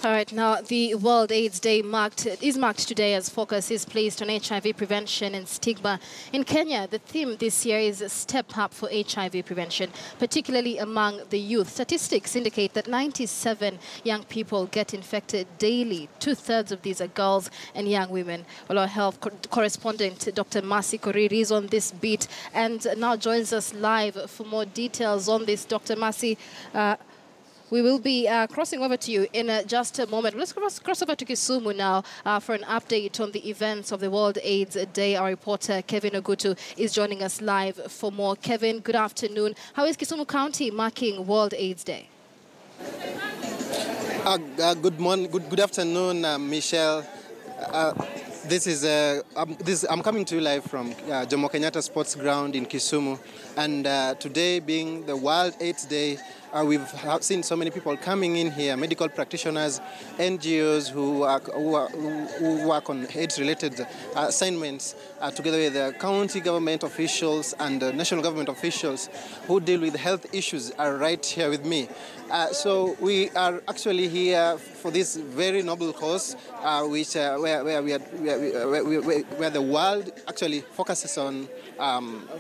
All right, now the World AIDS Day is marked today as focus is placed on HIV prevention and stigma. In Kenya, the theme this year is Step Up for HIV Prevention, particularly among the youth. Statistics indicate that 97 young people get infected daily. Two-thirds of these are girls and young women. Well, our health correspondent, Dr. Mercy Koriri, is on this beat and now joins us live for more details on this. Dr. Mercy, we will be crossing over to you in just a moment. Let's cross over to Kisumu now for an update on the events of the World AIDS Day. Our reporter, Kevin Ogutu, is joining us live for more. Kevin, good afternoon. How is Kisumu County marking World AIDS Day? Good morning, good afternoon, Michelle. I'm coming to you live from Jomo Kenyatta Sports Ground in Kisumu, and today being the World AIDS Day, we've seen so many people coming in here, medical practitioners, NGOs who work on AIDS-related assignments, together with the county government officials and national government officials who deal with health issues are right here with me. So we are actually here for this very noble cause, where the world actually focuses on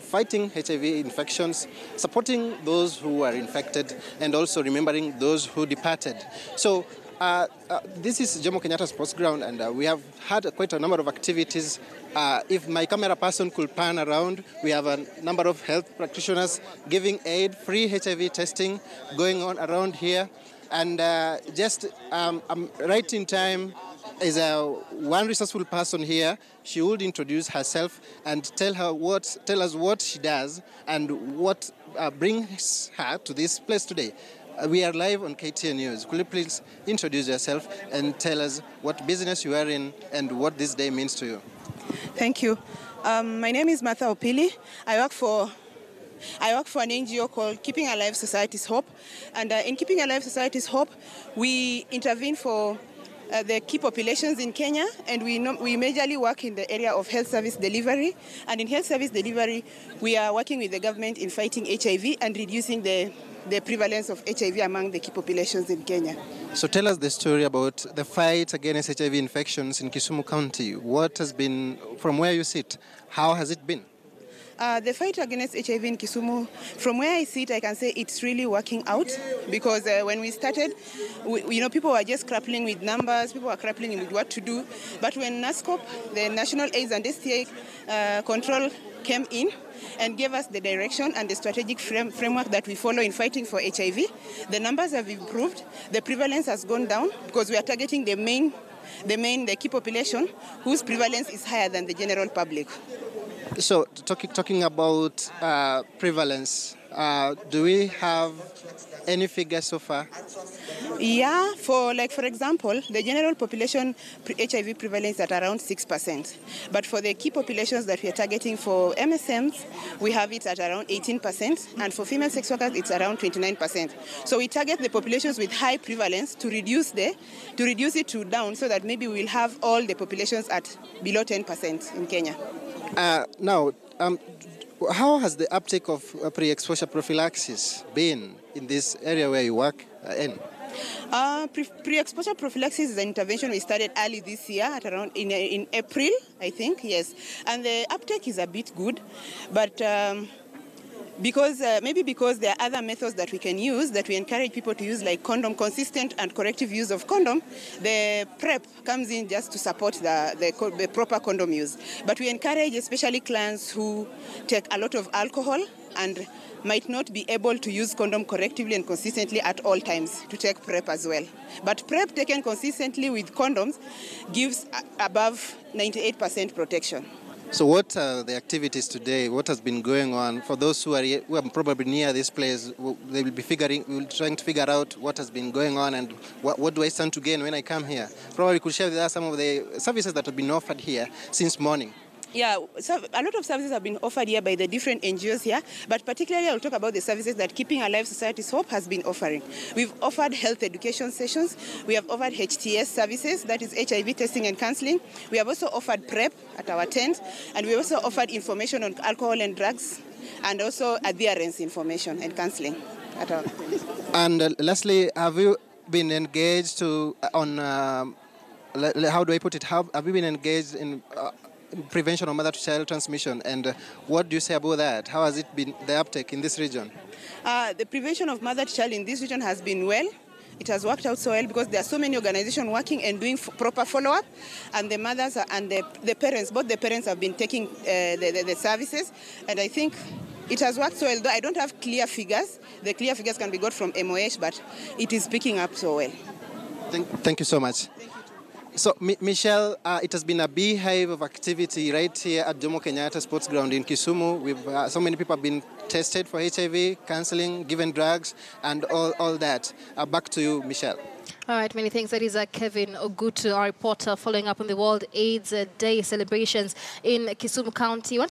fighting HIV infections, supporting those who are infected, and also remembering those who departed. So this is Jomo Kenyatta Sports Ground, and we have had quite a number of activities. If my camera person could pan around, we have a number of health practitioners giving aid, free HIV testing going on around here. And I'm right in time is one resourceful person here. She would introduce herself and tell us what she does and what brings her to this place today. We are live on KTN News. Could you please introduce yourself and tell us what business you are in and what this day means to you? Thank you. My name is Martha Opili. I work for an NGO called Keeping Alive Society's Hope. And in Keeping Alive Society's Hope, we intervene for the key populations in Kenya, and we majorly work in the area of health service delivery. And in health service delivery, we are working with the government in fighting HIV and reducing the prevalence of HIV among the key populations in Kenya. So tell us the story about the fight against HIV infections in Kisumu County. What has been, from where you sit, how has it been? The fight against HIV in Kisumu, from where I sit, I can say it's really working out, because when we started, people were just grappling with numbers, people were grappling with what to do. But when NASCOP, the National AIDS and STI Control, came in and gave us the direction and the strategic framework that we follow in fighting for HIV, the numbers have improved, the prevalence has gone down, because we are targeting the key population whose prevalence is higher than the general public. So, talking about prevalence, do we have any figures so far? Yeah, for example, the general population HIV prevalence is at around 6%. But for the key populations that we are targeting for MSMs, we have it at around 18%, and for female sex workers, it's around 29%. So we target the populations with high prevalence to reduce it to down, so that maybe we'll have all the populations at below 10% in Kenya. Now, how has the uptake of pre-exposure prophylaxis been in this area where you work in? Pre-exposure prophylaxis is an intervention we started early this year, at around in April, I think, yes. And the uptake is a bit good, but because there are other methods that we can use, that we encourage people to use, like condom, consistent and corrective use of condom, the PrEP comes in just to support the proper condom use. But we encourage especially clients who take a lot of alcohol and might not be able to use condom correctively and consistently at all times to take PrEP as well. But PrEP taken consistently with condoms gives above 98% protection. So what are the activities today? What has been going on? For those who are probably near this place, they will be trying to figure out what has been going on and what do I stand to gain when I come here. Probably could share with us some of the services that have been offered here since morning. Yeah, so a lot of services have been offered here by the different NGOs here, but particularly I'll talk about the services that Keeping Alive Society's Hope has been offering. We've offered health education sessions. We have offered HTS services, that is HIV testing and counseling. We have also offered PrEP at our tent, and we also offered information on alcohol and drugs, and also adherence information and counseling at our tent. And lastly, been engaged to how do I put it? Have you been engaged in prevention of mother-to-child transmission? And what do you say about that? How has it been, the uptake in this region? The prevention of mother-to-child in this region has been well. It has worked out so well because there are so many organizations working and doing proper follow-up, and the mothers and the parents, both the parents have been taking the services, and I think it has worked so well. Though I don't have clear figures. The clear figures can be got from MOH, but it is picking up so well. Thank you so much. So, Michelle, it has been a beehive of activity right here at Jomo Kenyatta Sports Ground in Kisumu. So many people have been tested for HIV, counseling, given drugs, and all that. Back to you, Michelle. All right, many thanks. That is Kevin Ogutu, our reporter, following up on the World AIDS Day celebrations in Kisumu County.